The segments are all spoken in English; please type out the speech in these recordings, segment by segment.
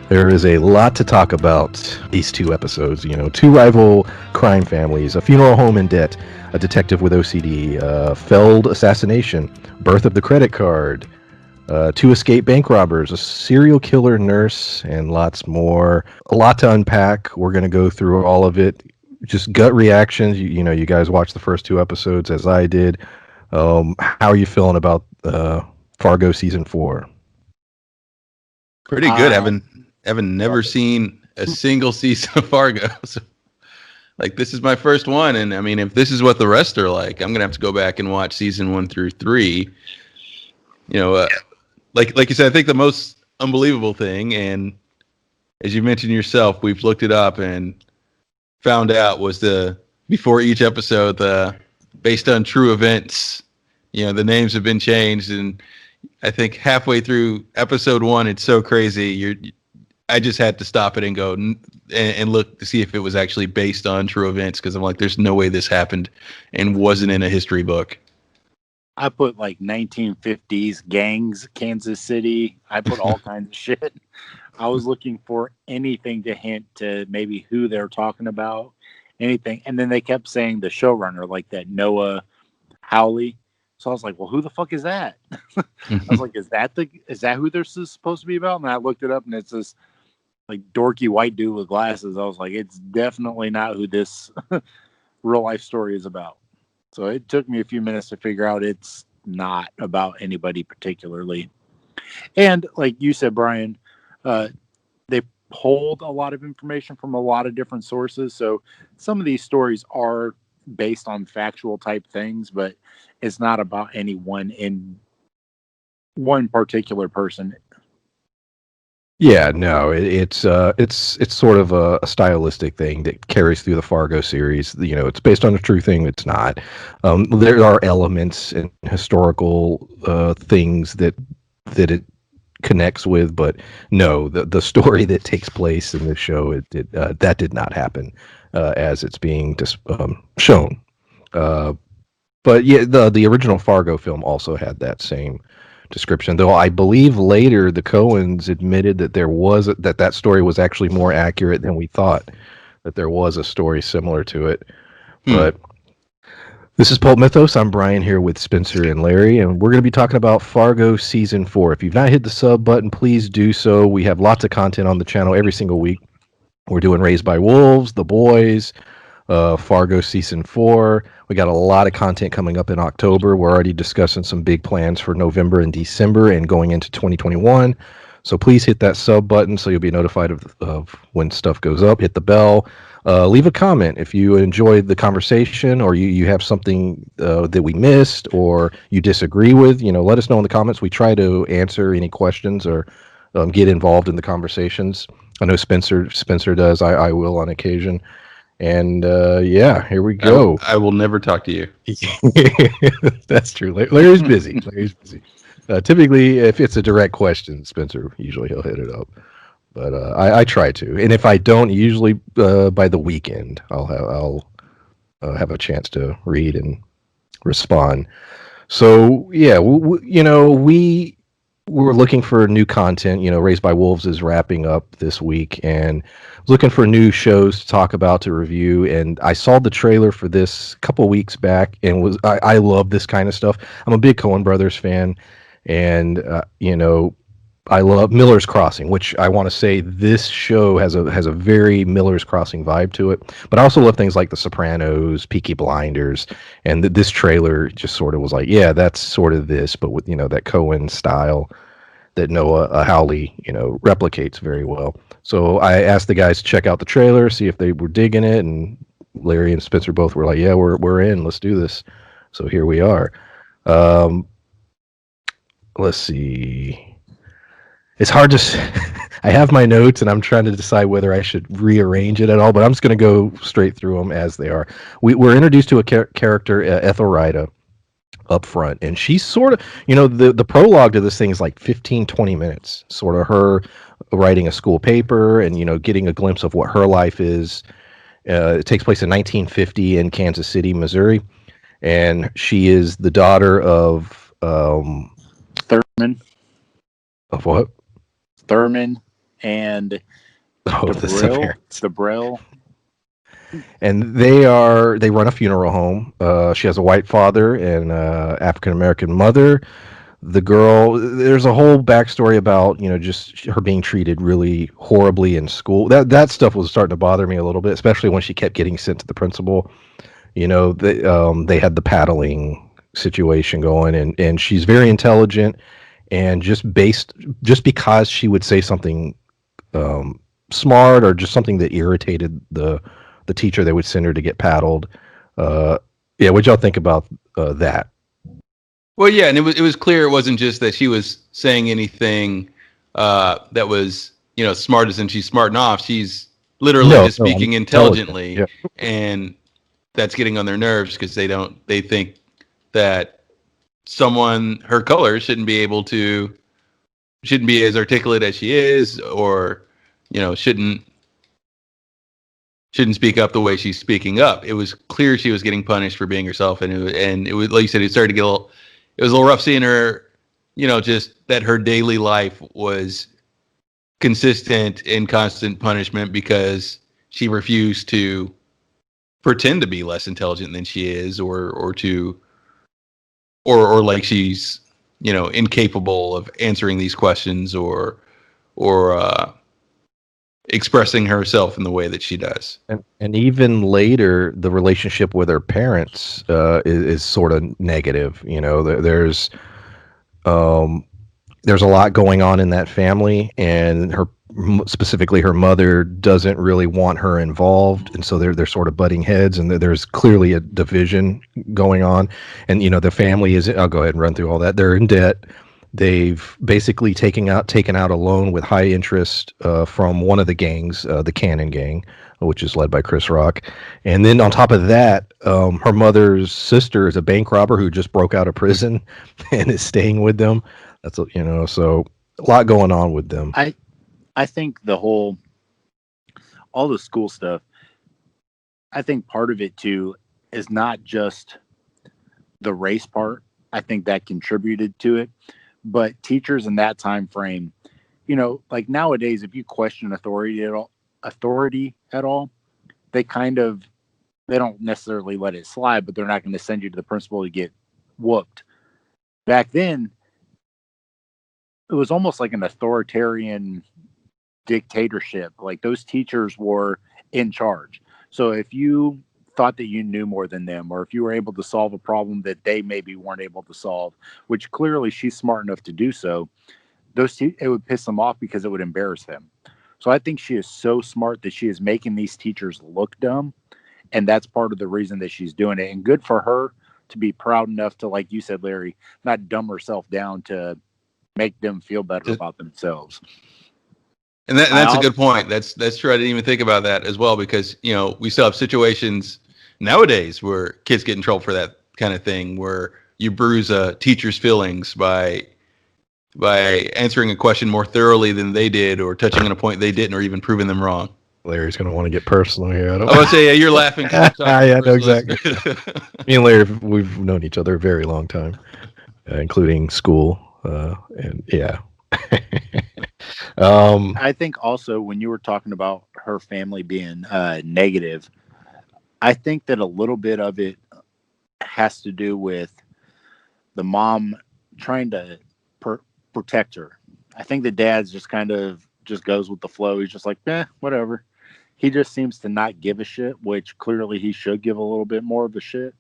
There is a lot to talk about these two episodes. Two rival crime families, a funeral home in debt, a detective with OCD, failed assassination, birth of the credit card, two escape bank robbers, a serial killer nurse, and lots more. A lot to unpack. We're going to go through all of it. Just gut reactions. You guys watched the first two episodes as I did. How are you feeling about Fargo season 4? Pretty good. Having never seen a single season of Fargo. So, like, this is my first one, and I mean, if this is what the rest are like, I'm gonna have to go back and watch season 1 through 3. Like you said, I think the most unbelievable thing, and as you mentioned yourself, we've looked it up and found out was the before each episode, the based on true events. The names have been changed, and I think halfway through episode 1, it's so crazy. I just had to stop it and go and look to see if it was actually based on true events, because I'm like, there's no way this happened and wasn't in a history book. I put like 1950s gangs, Kansas City. I put all kinds of shit. I was looking for anything to hint to maybe who they're talking about, anything. And then they kept saying the showrunner, like that Noah Hawley. So I was like, well, who the fuck is that? I was like, is that who they're supposed to be about? And I looked it up, and it's this like dorky white dude with glasses. I was like, it's definitely not who this real life story is about. So it took me a few minutes to figure out it's not about anybody particularly. And like you said, Brian, they pulled a lot of information from a lot of different sources. So some of these stories are based on factual type things, but it's not about any one particular person. Yeah, no, it's sort of a stylistic thing that carries through the Fargo series. It's based on a true thing. It's not. There are elements and historical things that it connects with, but no, the story that takes place in this show, that did not happen as it's being shown. But yeah, the original Fargo film also had that same description, though I believe later the Coens admitted that that story was actually more accurate than we thought, that there was a story similar to it. But this is Pulp Mythos. I'm Brian here with Spencer and Larry, and we're going to be talking about Fargo season 4. If you've not hit the sub button, please do so. We have lots of content on the channel every single week. We're doing Raised by Wolves, The Boys, Fargo season 4. We got a lot of content coming up in October. We're already discussing some big plans for November and December and going into 2021. So please hit that sub button so you'll be notified of when stuff goes up. Hit the bell. Leave a comment if you enjoyed the conversation, or you have something that we missed or you disagree with. Let us know in the comments. We try to answer any questions or get involved in the conversations. I know Spencer does. I will on occasion. And yeah, here we go. I will never talk to you. That's true. Larry's busy. Typically, if it's a direct question, Spencer, usually he'll hit it up. But I try to. And if I don't, usually by the weekend, I'll have a chance to read and respond. So yeah, we were looking for new content. Raised by Wolves is wrapping up this week, and looking for new shows to talk about, to review. And I saw the trailer for this a couple weeks back, and I love this kind of stuff. I'm a big Coen Brothers fan, and I love Miller's Crossing, which I want to say this show has a very Miller's Crossing vibe to it. But I also love things like The Sopranos, Peaky Blinders, and this trailer just sort of was like, yeah, that's sort of this, but with that Coen style that Noah Hawley replicates very well. So I asked the guys to check out the trailer, see if they were digging it, and Larry and Spencer both were like, yeah, we're in, let's do this. So here we are. Let's see. It's hard to. I have my notes, and I'm trying to decide whether I should rearrange it at all. But I'm just going to go straight through them as they are. We're introduced to a character, Ethelrida, up front, and she's sort of, the prologue to this thing is like 15-20 minutes, sort of her writing a school paper and getting a glimpse of what her life is. It takes place in 1950 in Kansas City, Missouri, and she is the daughter of Thurman. Of what? Thurman. and Oh, the Debril. severance. Debril. And they run a funeral home. She has a white father and African American mother. The girl, there's a whole backstory about just her being treated really horribly in school. That stuff was starting to bother me a little bit, especially when she kept getting sent to the principal. They had the paddling situation going, and she's very intelligent, and just because she would say something um, smart or just something that irritated the teacher, they would send her to get paddled. Uh, yeah, what y'all think about that? Well, yeah, and it was clear it wasn't just that she was saying anything that was smart as in she's smarting off. She's literally No, just no, speaking intelligent. intelligently, Yeah. and that's getting on their nerves because they think that someone her color shouldn't be as articulate as she is, or shouldn't speak up the way she's speaking up. It was clear she was getting punished for being herself, and it was like you said, it started to get it was a little rough seeing her, just that her daily life was consistent and constant punishment because she refused to pretend to be less intelligent than she is, or like she's incapable of answering these questions, or expressing herself in the way that she does. And even later, the relationship with her parents is sort of negative. Um, there's a lot going on in that family, and specifically her mother doesn't really want her involved, and so they're sort of butting heads, and there's clearly a division going on. And the family is, I'll go ahead and run through all that. They're in debt. They've basically taken out a loan with high interest from one of the gangs, the Cannon Gang, which is led by Chris Rock. And then on top of that, her mother's sister is a bank robber who just broke out of prison and is staying with them. So a lot going on with them. I think all the school stuff. I think part of it too is not just the race part. I think that contributed to it, but teachers in that time frame, like nowadays, if you question authority at all, they they don't necessarily let it slide, but they're not going to send you to the principal to get whooped. Back then, it was almost like an authoritarian dictatorship. Like those teachers were in charge. So if you thought that you knew more than them, or if you were able to solve a problem that they maybe weren't able to solve, which clearly she's smart enough to do so, it would piss them off because it would embarrass them. So I think she is so smart that she is making these teachers look dumb, and that's part of the reason that she's doing it. And good for her to be proud enough to, like you said, Larry, not dumb herself down to make them feel better about themselves. And that's a good point. That's true. I didn't even think about that as well, because we still have situations nowadays where kids get in trouble for that kind of thing, where you bruise a teacher's feelings by answering a question more thoroughly than they did, or touching on a point they didn't, or even proving them wrong. Larry's going to want to get personal here. I I would say, yeah, you're laughing because you're talking yeah, no, personal. exactly. Me and Larry, we've known each other a very long time, including school, and yeah. I think also when you were talking about her family being negative, I think that a little bit of it has to do with the mom trying to protect her. I think the dad's just kind of just goes with the flow. He's just like, whatever. He just seems to not give a shit, which clearly he should give a little bit more of a shit.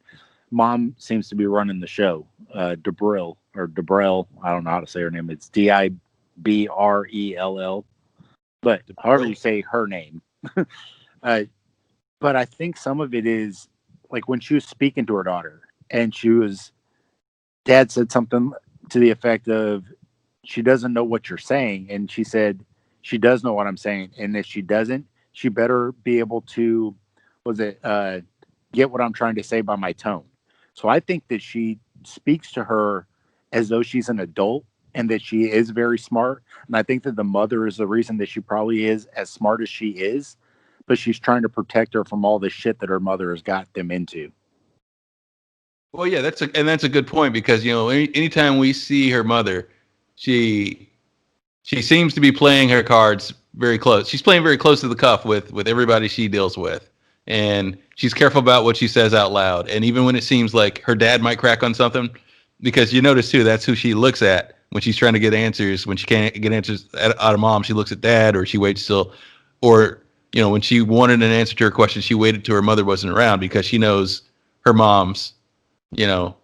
Mom seems to be running the show. Debril or Debrel, I don't know how to say her name. It's Dibrell, but however you say her name. But I think some of it is like when she was speaking to her daughter, and dad said something to the effect of, she doesn't know what you're saying. And she said, she does know what I'm saying. And if she doesn't, she better be able to, get what I'm trying to say by my tone. So I think that she speaks to her as though she's an adult and that she is very smart. And I think that the mother is the reason that she probably is as smart as she is, but she's trying to protect her from all the shit that her mother has got them into. Well, yeah, that's a good point, because anytime we see her mother, she seems to be playing her cards very close. She's playing very close to the cuff with everybody she deals with, and she's careful about what she says out loud. And even when it seems like her dad might crack on something, because you notice too, that's who she looks at when she's trying to get answers. When she can't get answers out of mom, she looks at dad, or she waits till, or when she wanted an answer to her question, she waited till her mother wasn't around because she knows her mom's, you know,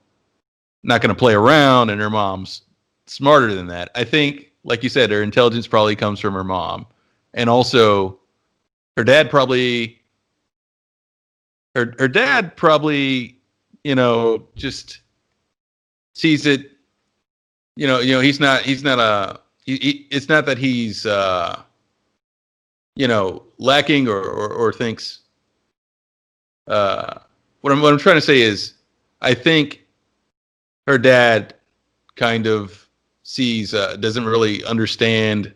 not going to play around, and her mom's smarter than that. I think, like you said, her intelligence probably comes from her mom, and also her dad probably, her dad probably, just sees it. He's not it's not that he's lacking or thinks. What I'm trying to say is, I think her dad kind of sees doesn't really understand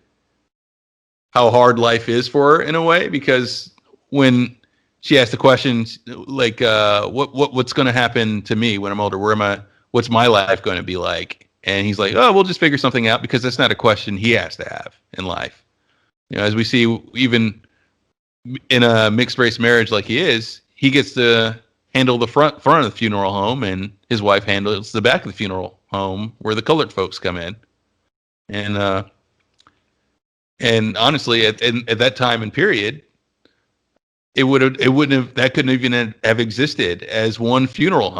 how hard life is for her in a way, because when she asked the questions like what's going to happen to me when I'm older, what's my life going to be like, and he's like, oh, we'll just figure something out, because that's not a question he has to have in life. As we see, even in a mixed race marriage like he is, he gets to handle the front of the funeral home, and his wife handles the back of the funeral home where the colored folks come in. And honestly, at that time and period, that couldn't even have existed as one funeral home.